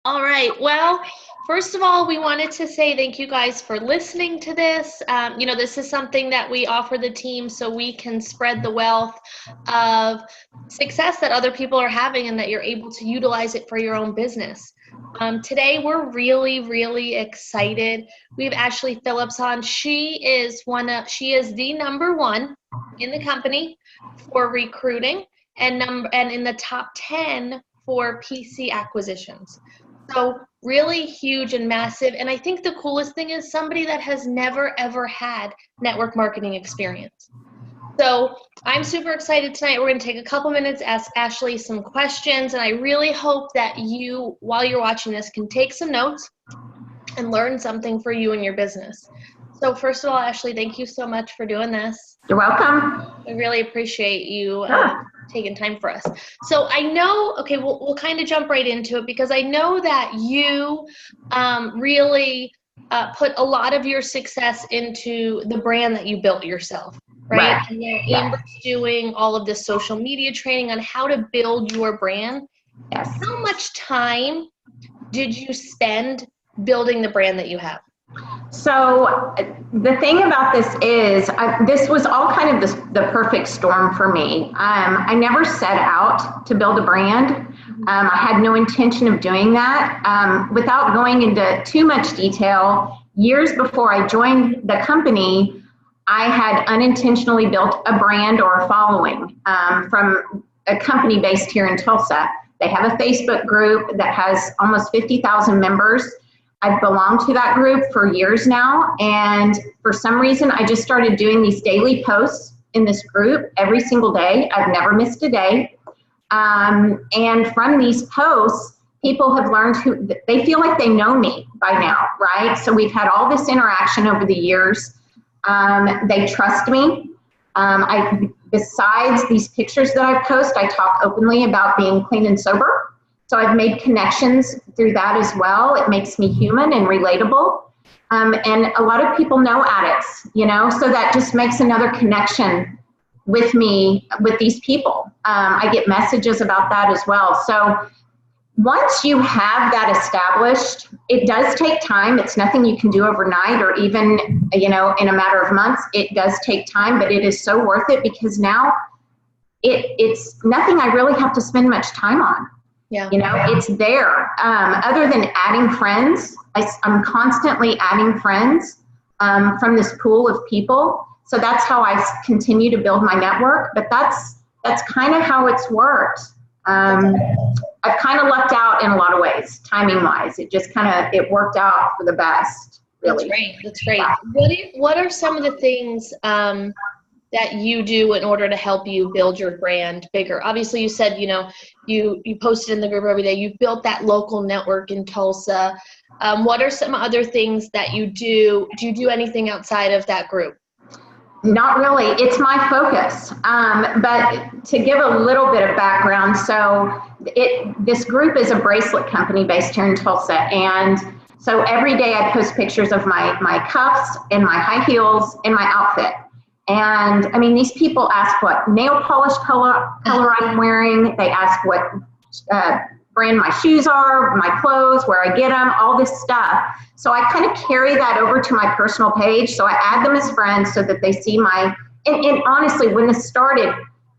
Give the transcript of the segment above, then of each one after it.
All right. Well, first of all, we wanted to say thank you guys for listening to this. This is something that we offer the team so we can spread the wealth of success that other people are having and that you're able to utilize it for your own business. Today, we're really, really excited. We have Ashley Phillips on. She is the number one in the company for recruiting and in the top 10 for PC acquisitions. So really huge and massive. And I think the coolest thing is somebody that has never, ever had network marketing experience. So I'm super excited tonight. We're going to take a couple minutes, ask Ashley some questions. And I really hope that you, while you're watching this, can take some notes and learn something for you and your business. So first of all, Ashley, thank you so much for doing this. You're welcome. I really appreciate you taking time for us. So I know, okay, we'll kind of jump right into it because I know that you really put a lot of your success into the brand that you built yourself, right? And then Amber's doing all of this social media training on how to build your brand. Yes. How much time did you spend building the brand that you have? So the thing about this is, this was all kind of the perfect storm for me. I never set out to build a brand. I had no intention of doing that. Without going into too much detail, years before I joined the company, I had unintentionally built a brand or a following from a company based here in Tulsa. They have a Facebook group that has almost 50,000 members. I've belonged to that group for years now, and for some reason, I just started doing these daily posts in this group every single day. I've never missed a day. And from these posts, people have learned they feel like they know me by now, right? So we've had all this interaction over the years. They trust me. Besides these pictures that I post, I talk openly about being clean and sober. So I've made connections through that as well. It makes me human and relatable. And a lot of people know addicts, so that just makes another connection with me, with these people. I get messages about that as well. So once you have that established, it does take time. It's nothing you can do overnight or even, in a matter of months. It does take time, but it is so worth it because now it's nothing I really have to spend much time on. Yeah. It's there. Other than adding friends, I'm constantly adding friends from this pool of people. So that's how I continue to build my network. But that's kind of how it's worked. I've kind of lucked out in a lot of ways, timing wise. It just it worked out for the best. Really. That's great. What are some of the things that you do in order to help you build your brand bigger? Obviously, you said, you posted in the group every day. You've built that local network in Tulsa. What are some other things that you do? Do you do anything outside of that group? Not really. It's my focus. But to give a little bit of background, so this group is a bracelet company based here in Tulsa. And so every day I post pictures of my cuffs and my high heels and my outfit. And I mean, these people ask what nail polish color I'm wearing. They ask what brand my shoes are, my clothes, where I get them, all this stuff. So I kind of carry that over to my personal page. So I add them as friends so that they see and honestly, when this started,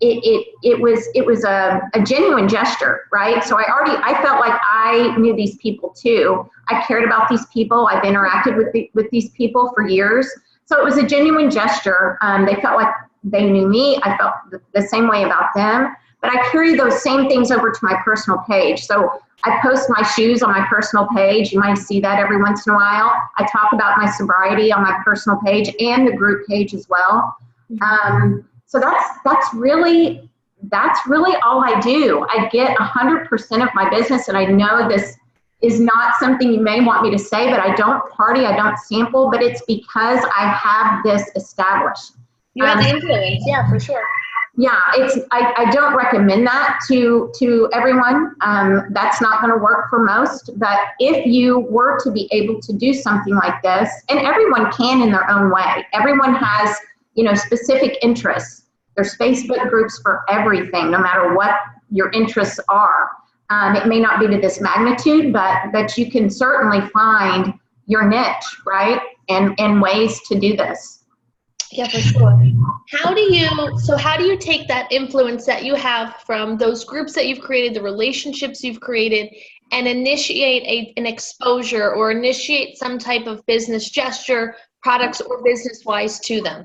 it was a genuine gesture, right? So I felt like I knew these people too. I cared about these people. I've interacted with these people for years. So it was a genuine gesture. They felt like they knew me. I felt the same way about them. But I carry those same things over to my personal page. So I post my shoes on my personal page. You might see that every once in a while. I talk about my sobriety on my personal page and the group page as well. So that's really all I do. I get 100% of my business, and I know this is not something you may want me to say, but I don't party, I don't sample, but it's because I have this established. You have influence, yeah, for sure. Yeah, I don't recommend that to everyone. That's not going to work for most, but if you were to be able to do something like this, and everyone can in their own way, everyone has, specific interests. There's Facebook groups for everything, no matter what your interests are. It may not be to this magnitude, but you can certainly find your niche, right? And ways to do this. Yeah, for sure. How do you take that influence that you have from those groups that you've created, the relationships you've created, and initiate an exposure or initiate some type of business gesture, products or business-wise to them?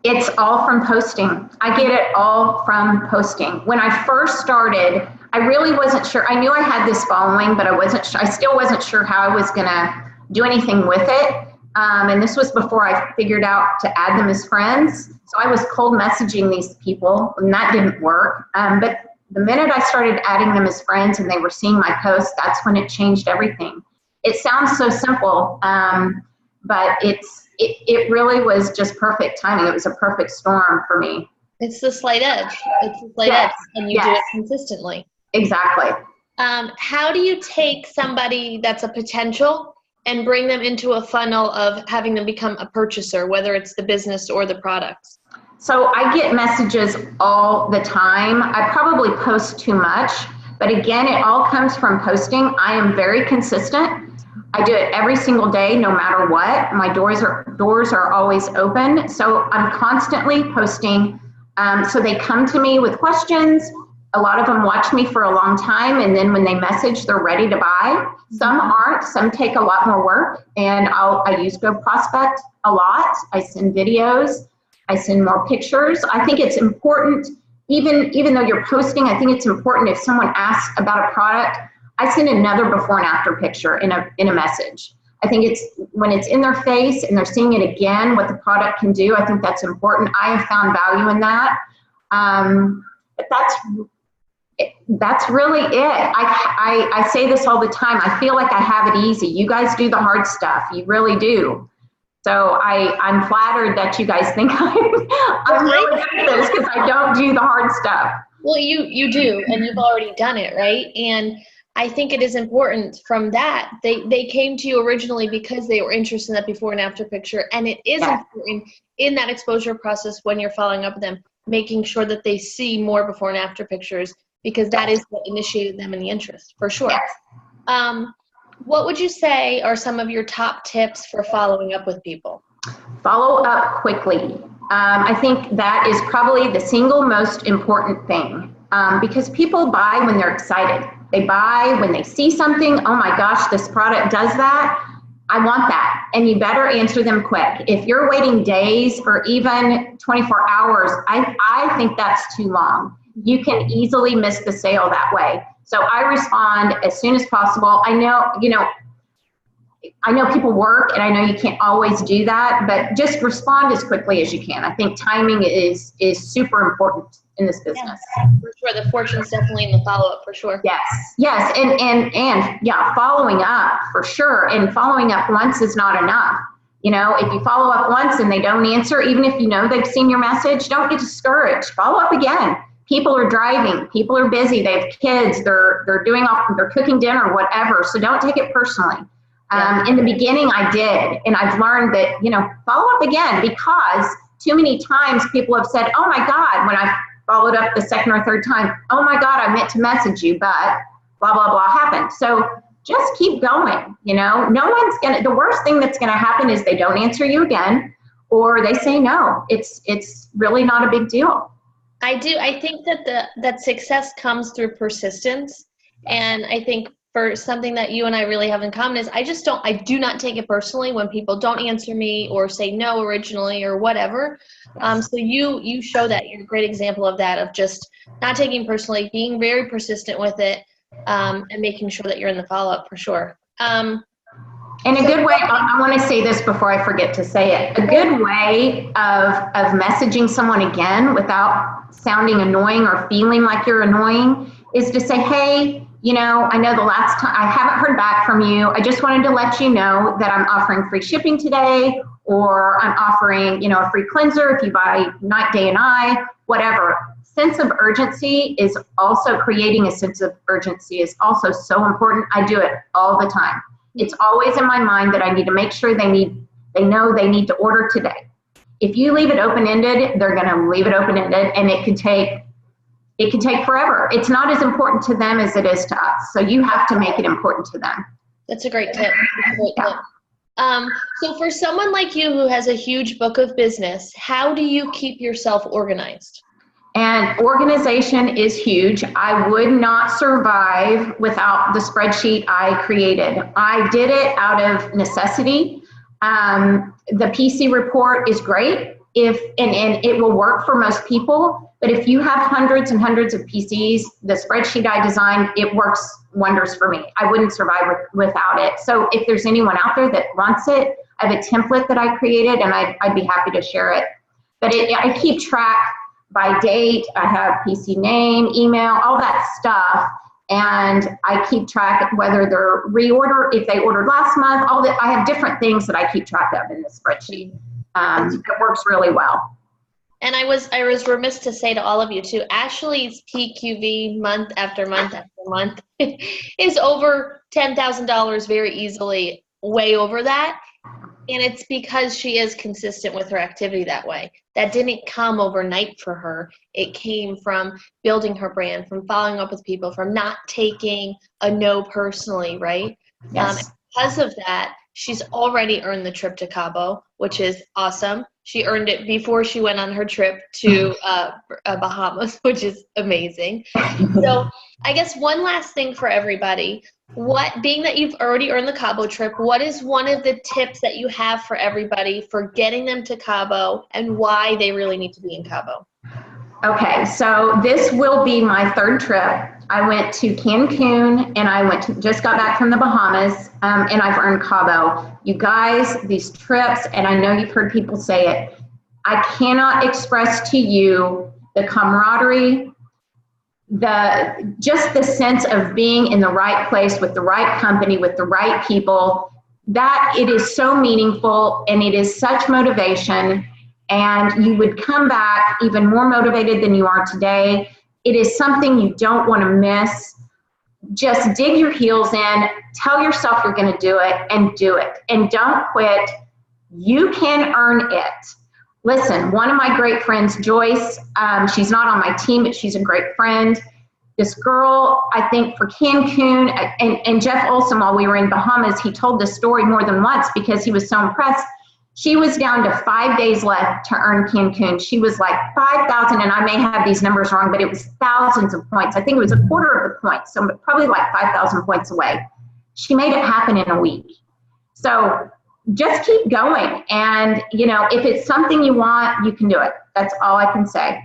It's all from posting. I get it all from posting. When I first started, I really wasn't sure. I knew I had this following, but I still wasn't sure how I was going to do anything with it. And this was before I figured out to add them as friends. So I was cold messaging these people, and that didn't work. But the minute I started adding them as friends and they were seeing my posts, that's when it changed everything. It sounds so simple, but it really was just perfect timing. It was a perfect storm for me. It's the slight edge. Edge, and you do it consistently. Exactly. How do you take somebody that's a potential and bring them into a funnel of having them become a purchaser, whether it's the business or the products? So I get messages all the time. I probably post too much, but again, it all comes from posting. I am very consistent. I do it every single day, no matter what. My doors are always open. So I'm constantly posting. So they come to me with questions. A lot of them watch me for a long time, and then when they message, they're ready to buy. Some aren't. Some take a lot more work, and I use Go Prospect a lot. I send videos. I send more pictures. I think it's important, even though you're posting, I think it's important if someone asks about a product, I send another before and after picture in a message. I think it's when it's in their face and they're seeing it again, what the product can do, I think that's important. I have found value in that. But that's really it. I say this all the time. I feel like I have it easy. You guys do the hard stuff. You really do. So I'm flattered that you guys think I'm really good at this, because I don't do the hard stuff. Well, you do, and you've already done it, right? And I think it is important from that. They came to you originally because they were interested in that before and after picture, and it is important in that exposure process when you're following up with them, making sure that they see more before and after pictures, because that is what initiated them in the interest, for sure. Yes. What would you say are some of your top tips for following up with people? Follow up quickly. I think that is probably the single most important thing, because people buy when they're excited. They buy when they see something. Oh my gosh, this product does that. I want that. And you better answer them quick. If you're waiting days or even 24 hours, I think that's too long. You can easily miss the sale that way. So I respond as soon as possible. I know people work, and I know you can't always do that, but just respond as quickly as you can. I think timing is super important in this business. Yeah, for sure. The fortune's definitely in the follow-up, for sure. Yes, and yeah, following up for sure. And following up once is not enough. If you follow up once and they don't answer, even if you know they've seen your message, don't get discouraged. Follow up again. People are driving. People are busy. They have kids. They're cooking dinner, whatever. So don't take it personally. In the beginning, I did, and I've learned that follow up again, because too many times people have said, "Oh my God," when I followed up the second or third time, "Oh my God, I meant to message you, but blah blah blah happened." So just keep going. The worst thing that's gonna happen is they don't answer you again, or they say no. It's really not a big deal. I think that success comes through persistence. And I think for something that you and I really have in common is I do not take it personally when people don't answer me or say no originally or whatever. So you show that. You're a great example of that, of just not taking personally, being very persistent with it, and making sure that you're in the follow-up, for sure. And a good way, I want to say this before I forget to say it, a good way of messaging someone again without sounding annoying or feeling like you're annoying is to say, "Hey, I know the last time I haven't heard back from you. I just wanted to let you know that I'm offering free shipping today, or I'm offering, a free cleanser if you buy night, day, and eye," whatever. Sense of urgency is also creating a sense of urgency is also so important. I do it all the time. It's always in my mind that I need to make sure they know they need to order today. If you leave it open-ended, they're going to leave it open-ended, and it it can take forever. It's not as important to them as it is to us. So you have to make it important to them. That's a great tip. So for someone like you who has a huge book of business, how do you keep yourself organized? And organization is huge. I would not survive without the spreadsheet I created. I did it out of necessity. The PC report is great and it will work for most people. But if you have hundreds and hundreds of PCs, the spreadsheet I designed, it works wonders for me. I wouldn't survive without it. So if there's anyone out there that wants it, I have a template that I created and I'd be happy to share it. But I keep track by date. I have PC name, email, all that stuff. And I keep track of whether they're reorder, if they ordered last month, all that. I have different things that I keep track of in the spreadsheet. It works really well. And I was remiss to say to all of you too, Ashley's PQV month after month after month is over $10,000 very easily, way over that. And it's because she is consistent with her activity that way. That didn't come overnight for her. It came from building her brand, from following up with people, from not taking a no personally, right? Yes. Because of that, she's already earned the trip to Cabo, which is awesome. She earned it before she went on her trip to Bahamas, which is amazing. So I guess one last thing for everybody. Being that you've already earned the Cabo trip, what is one of the tips that you have for everybody for getting them to Cabo and why they really need to be in Cabo? Okay, so this will be my third trip. I went to Cancun and I just got back from the Bahamas, and I've earned Cabo. You guys, these trips, and I know you've heard people say it, I cannot express to you the camaraderie, just the sense of being in the right place with the right company, with the right people, that it is so meaningful and it is such motivation. And you would come back even more motivated than you are today. It is something you don't want to miss. Just dig your heels in, tell yourself you're going to do it, and don't quit. You can earn it. Listen, one of my great friends, Joyce, she's not on my team, but she's a great friend. This girl, I think for Cancun, and Jeff Olson, while we were in Bahamas, he told this story more than once because he was so impressed. She was down to 5 days left to earn Cancun. She was like 5,000, and I may have these numbers wrong, but it was thousands of points. I think it was a quarter of the points, so probably like 5,000 points away. She made it happen in a week. So just keep going. And, if it's something you want, you can do it. That's all I can say.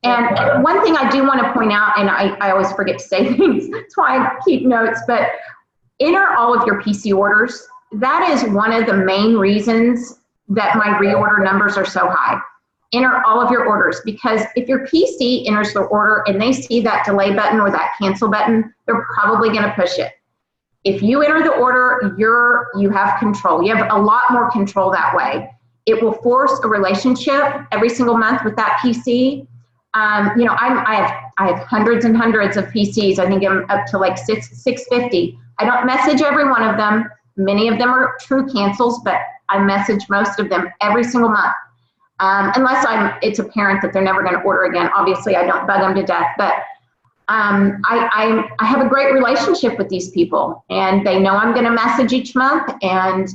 And one thing I do want to point out, and I always forget to say things, that's why I keep notes, but enter all of your PC orders. That is one of the main reasons that my reorder numbers are so high. Enter all of your orders, because if your PC enters the order and they see that delay button or that cancel button, they're probably going to push it. If you enter the order, you have control. You have a lot more control that way. It will force a relationship every single month with that PC. I have hundreds and hundreds of PCs. I think I'm up to like 650. I don't message every one of them. Many of them are true cancels, but I message most of them every single month. Unless it's apparent that they're never going to order again. Obviously, I don't bug them to death, but I have a great relationship with these people, and they know I'm going to message each month, and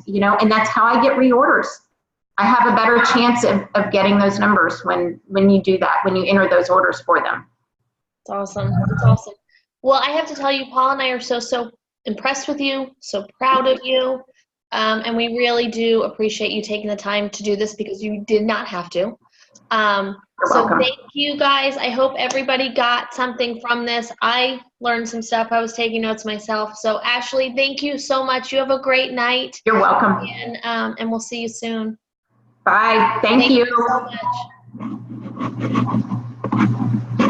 that's how I get reorders. I have a better chance of getting those numbers when you do that, when you enter those orders for them. That's awesome. That's awesome. Well, I have to tell you, Paul and I are so impressed with you, so proud of you. And we really do appreciate you taking the time to do this because you did not have to. So thank you guys. I hope everybody got something from this. I learned some stuff. I was taking notes myself. So Ashley, thank you so much. You have a great night. You're welcome. And we'll see you soon. Bye. Thank you so much.